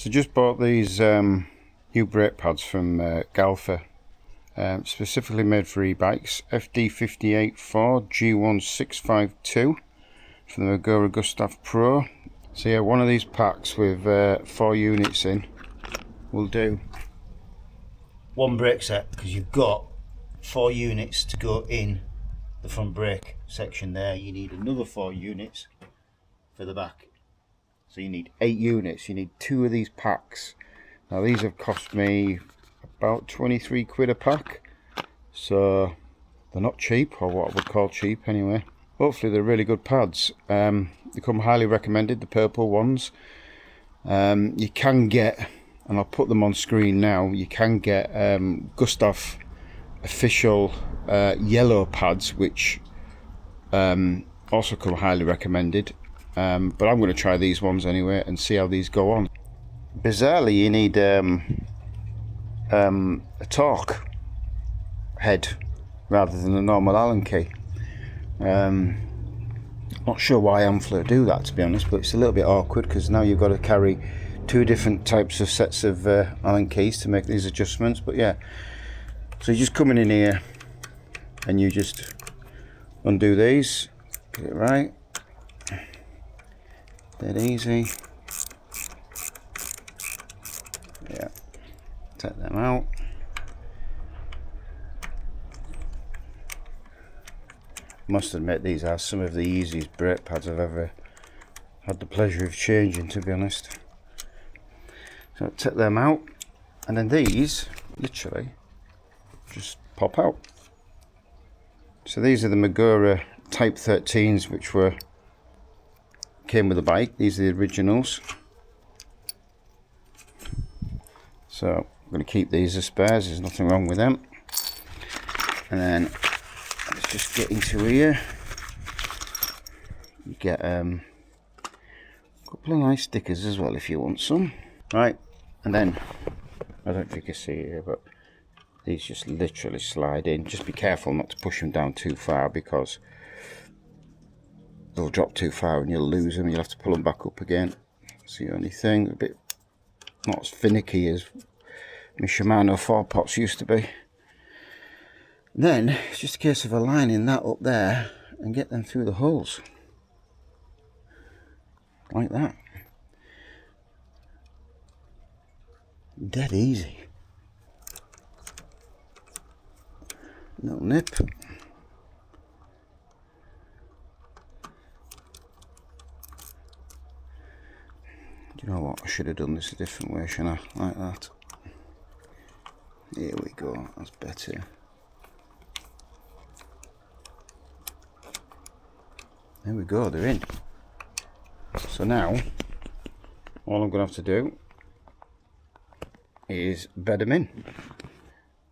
So just bought these new brake pads from Galfer, specifically made for e-bikes, FD584 G1652 from the Magura Gustav Pro. So yeah, one of these packs with 4 units in will do. One brake set, because you've got 4 units to go in the front brake section there. You need another 4 units for the back. So you need 8 units, you need 2 of these packs. Now these have cost me about 23 quid a pack, so they're not cheap, or what I would call cheap anyway. Hopefully they're really good pads. They come highly recommended, the purple ones. You can get, and I'll put them on screen now, you can get Gustav official yellow pads, which also come highly recommended. But I'm going to try these ones anyway and see how these go on. Bizarrely, you need a torque head rather than a normal Allen key. Not sure why Amflow do that, to be honest, but it's a little bit awkward because now you've got to carry 2 different types of sets of Allen keys to make these adjustments. But yeah, so you just come in here and you just undo these, get it right. Dead easy. Yeah, take them out. Must admit, these are some of the easiest brake pads I've ever had the pleasure of changing, to be honest. So take them out, and then these literally just pop out. So these are the Magura Type 13s, which came with the bike. These are the originals. So I'm going to keep these as spares, there's nothing wrong with them. And then let's just get into here. You get a couple of nice stickers as well if you want some. Right, and then, I don't know if you can see here, but these just literally slide in. Just be careful not to push them down too far, because they'll drop too far and you'll lose them. You'll have to pull them back up again. That's the only thing. A bit not as finicky as my Shimano 4-pots used to be. And then it's just a case of aligning that up there and get them through the holes. Like that. Dead easy. No nip. Do you know what? I should have done this a different way, shouldn't I? Like that. Here we go. That's better. There we go. They're in. So now, all I'm going to have to do is bed them in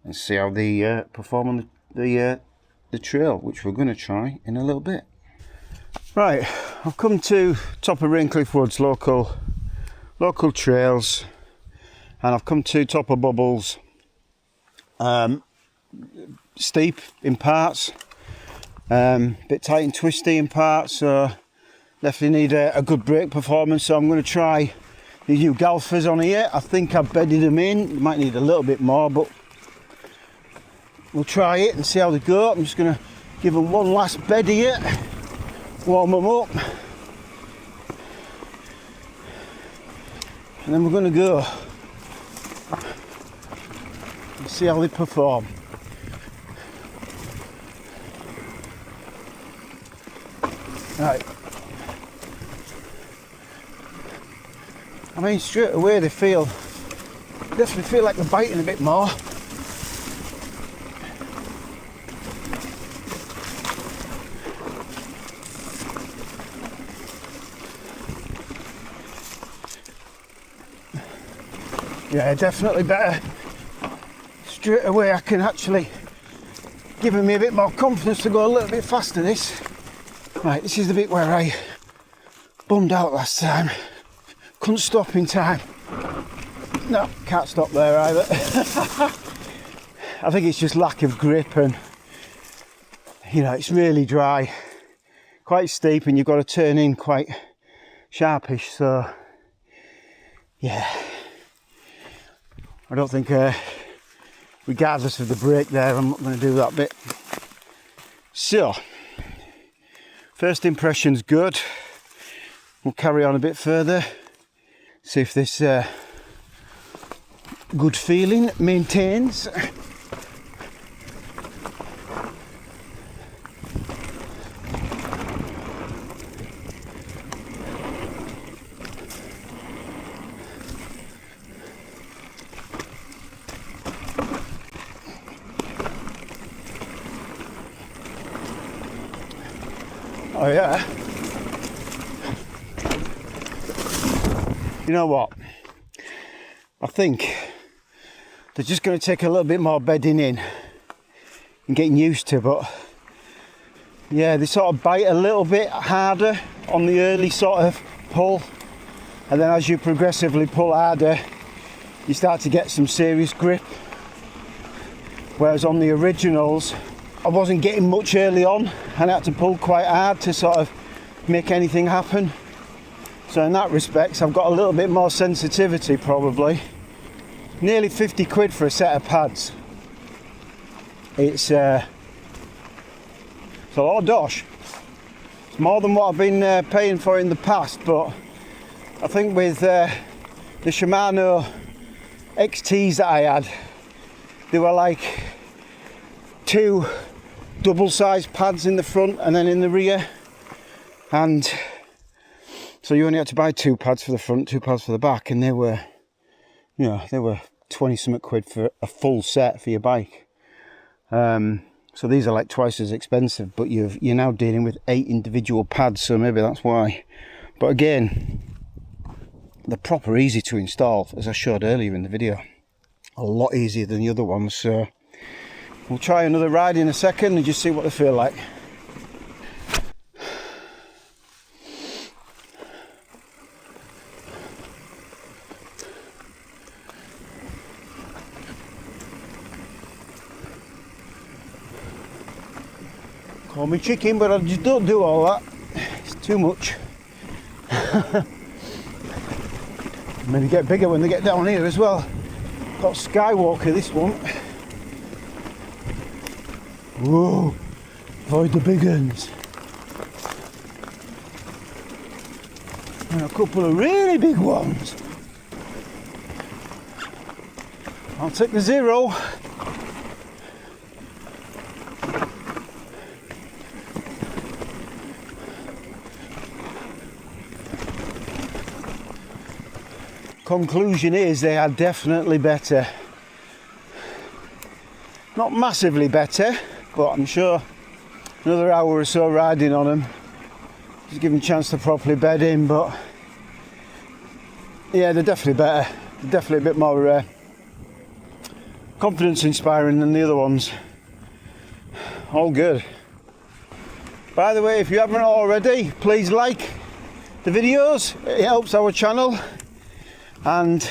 and see how they perform on the trail, which we're going to try in a little bit. Right, I've come to top of Raincliffe Woods local trails, and I've come to top of Bubbles. Steep in parts, bit tight and twisty in parts, so definitely need a good brake performance. So I'm going to try these new Galfers on here. I think I've bedded them in. You might need a little bit more, but we'll try it and see how they go. I'm just going to give them one last bed here, warm them up, and then we're going to go and see how they perform. Right. I mean, straight away they definitely feel like they're biting a bit more. Yeah, definitely better. Straight away I can actually giving me a bit more confidence to go a little bit faster this. Right, this is the bit where I bummed out last time. Couldn't stop in time. No, can't stop there either. I think it's just lack of grip, and you know, it's really dry, quite steep, and you've got to turn in quite sharpish, so yeah, I don't think, regardless of the brake there, I'm not going to do that bit. So, first impression's good. We'll carry on a bit further, see if this good feeling maintains. Oh yeah. You know what? I think they're just going to take a little bit more bedding in and getting used to, but yeah, they sort of bite a little bit harder on the early sort of pull, and then as you progressively pull harder, you start to get some serious grip. Whereas on the originals, I wasn't getting much early on and I had to pull quite hard to sort of make anything happen. So in that respect, I've got a little bit more sensitivity probably. Nearly 50 quid for a set of pads. It's a lot of dosh. It's more than what I've been paying for in the past, but I think with the Shimano XTs that I had, they were like 2 double-sized pads in the front and then in the rear, and so you only had to buy 2 pads for the front, 2 pads for the back, and they were, you know, they were 20 something quid for a full set for your bike. So these are like twice as expensive, but you're now dealing with 8 individual pads, so maybe that's why. But again, they're proper easy to install, as I showed earlier in the video. A lot easier than the other ones, so we'll try another ride in a second and just see what they feel like. Call me chicken, but I just don't do all that. It's too much. Maybe get bigger when they get down here as well. Got Skywalker, this one. Whoa, avoid the big ones. And a couple of really big ones. I'll take the 0. Conclusion is they are definitely better. Not massively better, but I'm sure another hour or so riding on them, just give them a chance to properly bed in. But yeah, they're definitely better. They're definitely a bit more confidence inspiring than the other ones. All good. By the way, if you haven't already, please like the videos. It helps our channel. And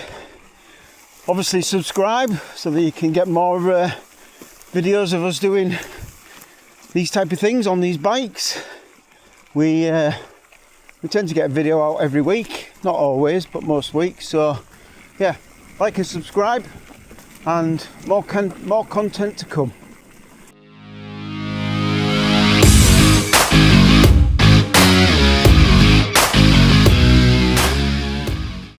obviously subscribe so that you can get more videos of us doing these type of things on these bikes. We tend to get a video out every week, not always, but most weeks. So yeah, like and subscribe, and more content to come.